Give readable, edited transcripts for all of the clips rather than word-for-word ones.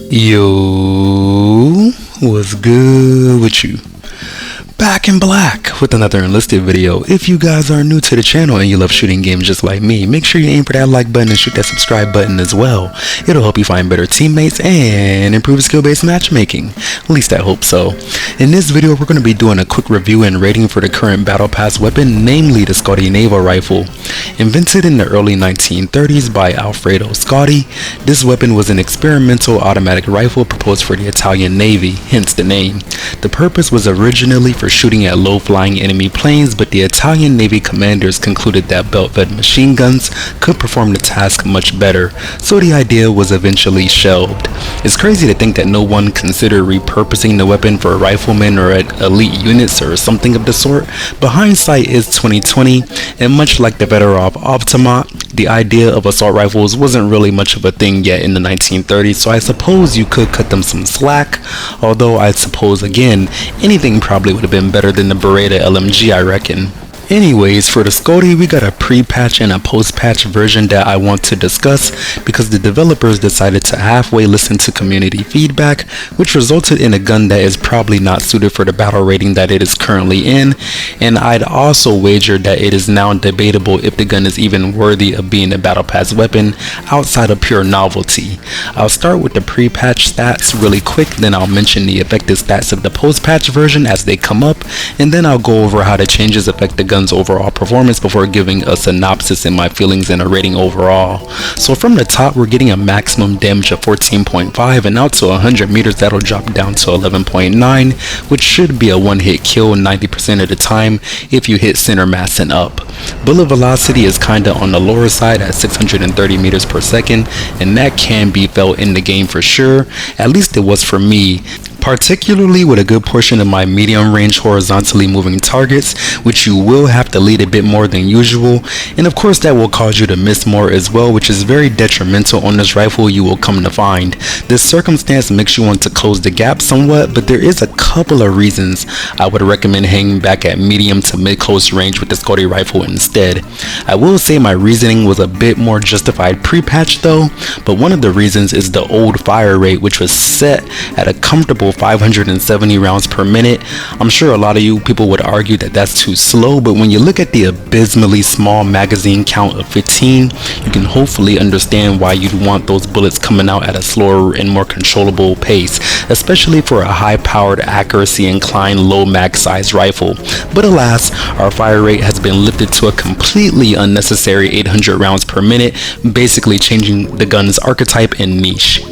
Yo, what's good with you? Back in black with another Enlisted video. If you guys are new to the channel and you love shooting games just like me, make sure you aim for that like button and shoot that subscribe button as well. It'll help you find better teammates and improve skill-based matchmaking. At least I hope so. In this video, we're going to be doing a quick review and rating for the current Battle Pass weapon, namely the SCOTTI Naval rifle. Invented in the early 1930s by Alfredo Scotti, this weapon was an experimental automatic rifle proposed for the Italian Navy, hence the name. The purpose was originally for shooting at low-flying enemy planes, but the Italian Navy commanders concluded that belt-fed machine guns could perform the task much better, so the idea was eventually shelved. It's crazy to think that no one considered repurposing the weapon for riflemen or elite units or something of the sort, but hindsight is 2020, and much like the Veterov Automat, the idea of assault rifles wasn't really much of a thing yet in the 1930s, so I suppose you could cut them some slack, although I suppose again, anything probably would have been better than the Beretta LMG, I reckon. Anyways, for the SCOTTI, we got a pre-patch and a post-patch version that I want to discuss because the developers decided to halfway listen to community feedback, which resulted in a gun that is probably not suited for the battle rating that it is currently in, and I'd also wager that it is now debatable if the gun is even worthy of being a battle pass weapon outside of pure novelty. I'll start with the pre-patch stats really quick, then I'll mention the effective stats of the post-patch version as they come up, and then I'll go over how the changes affect the gun's overall performance before giving a synopsis and my feelings and a rating overall. So from the top, we're getting a maximum damage of 14.5, and out to 100 meters that'll drop down to 11.9, which should be a one-hit kill 90% of the time if you hit center mass and up. Bullet velocity is kinda on the lower side at 630 meters per second, and that can be felt in the game for sure. At least it was for me, particularly with a good portion of my medium range horizontally moving targets, which you will have to lead a bit more than usual, and of course that will cause you to miss more as well, which is very detrimental on this rifle, you will come to find. This circumstance makes you want to close the gap somewhat, but there is a couple of reasons I would recommend hanging back at medium to mid close range with the SCOTTI rifle instead. I will say my reasoning was a bit more justified pre-patch though, but one of the reasons is the old fire rate, which was set at a comfortable 570 rounds per minute. I'm sure a lot of you people would argue that that's too slow, but when you look at the abysmally small magazine count of 15, you can hopefully understand why you'd want those bullets coming out at a slower and more controllable pace, especially for a high-powered, accuracy-inclined, low mag size rifle. But alas, our fire rate has been lifted to a completely unnecessary 800 rounds per minute, basically changing the gun's archetype and niche.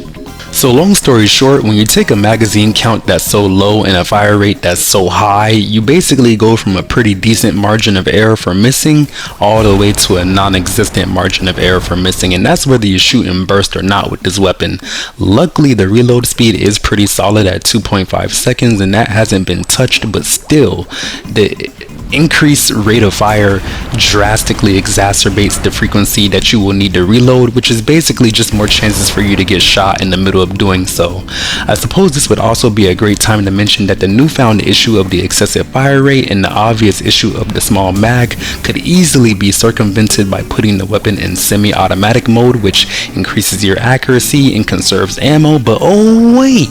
So long story short, when you take a magazine count that's so low and a fire rate that's so high, you basically go from a pretty decent margin of error for missing all the way to a non-existent margin of error for missing, and that's whether you shoot in burst or not with this weapon. Luckily, the reload speed is pretty solid at 2.5 seconds, and that hasn't been touched, but still, the increased rate of fire drastically exacerbates the frequency that you will need to reload, which is basically just more chances for you to get shot in the middle of doing so. I suppose this would also be a great time to mention that the newfound issue of the excessive fire rate and the obvious issue of the small mag could easily be circumvented by putting the weapon in semi-automatic mode, which increases your accuracy and conserves ammo. But oh wait,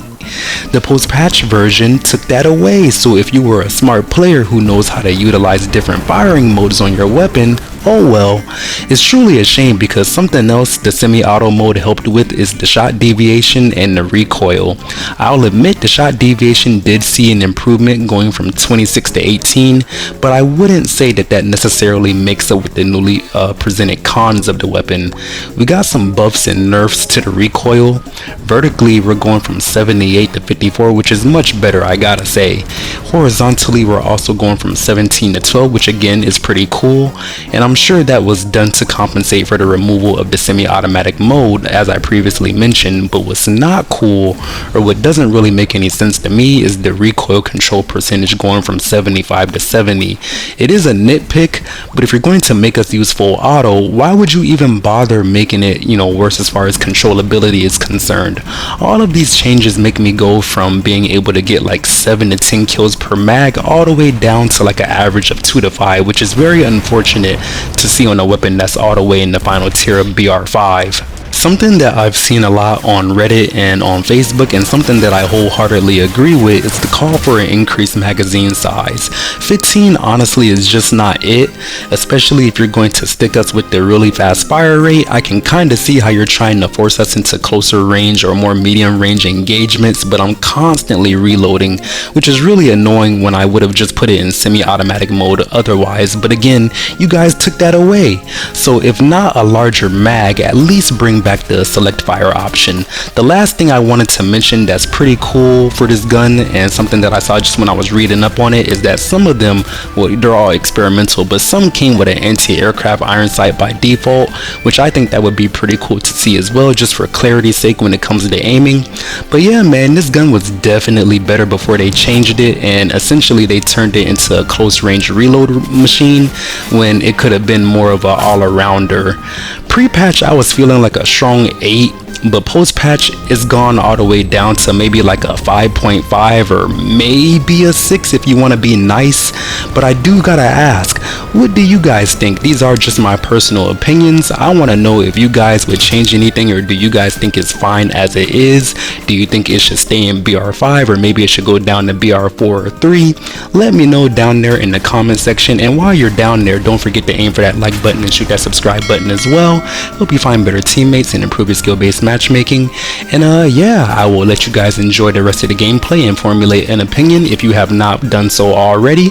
the post-patch version took that away, so if you were a smart player who knows how to utilize different firing modes on your weapon, oh well. It's truly a shame because something else the semi-auto mode helped with is the shot deviation and the recoil. I'll admit the shot deviation did see an improvement going from 26 to 18, but I wouldn't say that that necessarily makes up with the newly presented cons of the weapon. We got some buffs and nerfs to the recoil. Vertically, we're going from 78 to 54, which is much better, I gotta say. Horizontally, we're also going from 17 to 12, which again is pretty cool, and I'm sure that was done to compensate for the removal of the semi-automatic mode, as I previously mentioned. But what's not cool, or what doesn't really make any sense to me, is the recoil control percentage going from 75 to 70. It is a nitpick, but if you're going to make us use full auto, why would you even bother making it, worse as far as controllability is concerned? All of these changes make me go from being able to get like 7 to 10 kills per mag all the way down to like an average of 2 to 5, which is very unfortunate to see on a weapon that's all the way in the final tier of BR5. Something that I've seen a lot on Reddit and on Facebook, and something that I wholeheartedly agree with, is the call for an increased magazine size. 15 honestly is just not it, especially if you're going to stick us with the really fast fire rate. I can kind of see how you're trying to force us into closer range or more medium range engagements, but I'm constantly reloading, which is really annoying when I would have just put it in semi-automatic mode otherwise. But again, you guys took that away. So if not a larger mag, at least bring back the select fire option. The last thing I wanted to mention that's pretty cool for this gun, and something that I saw just when I was reading up on it, is that some of them, well, they're all experimental, but some came with an anti-aircraft iron sight by default, which I think that would be pretty cool to see as well, just for clarity's sake when it comes to aiming. But yeah, man, this gun was definitely better before they changed it, and essentially they turned it into a close range reload machine when it could have been more of a all-arounder. Pre-patch I was feeling like a strong 8, but post-patch it's gone all the way down to maybe like a 5.5 or maybe a 6 if you want to be nice. But I do gotta ask, what do you guys think? These are just my personal opinions. I want to know if you guys would change anything, or do you guys think it's fine as it is? Do you think it should stay in BR5, or maybe it should go down to BR4 or 3? Let me know down there in the comment section, and while you're down there, don't forget to aim for that like button and shoot that subscribe button as well. Hope you find better teammates and improve your skill-based matchmaking. And yeah, I will let you guys enjoy the rest of the gameplay and formulate an opinion if you have not done so already.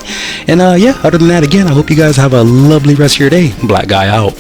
And yeah, other than that, again, I hope you guys have a lovely rest of your day. Black Guy out.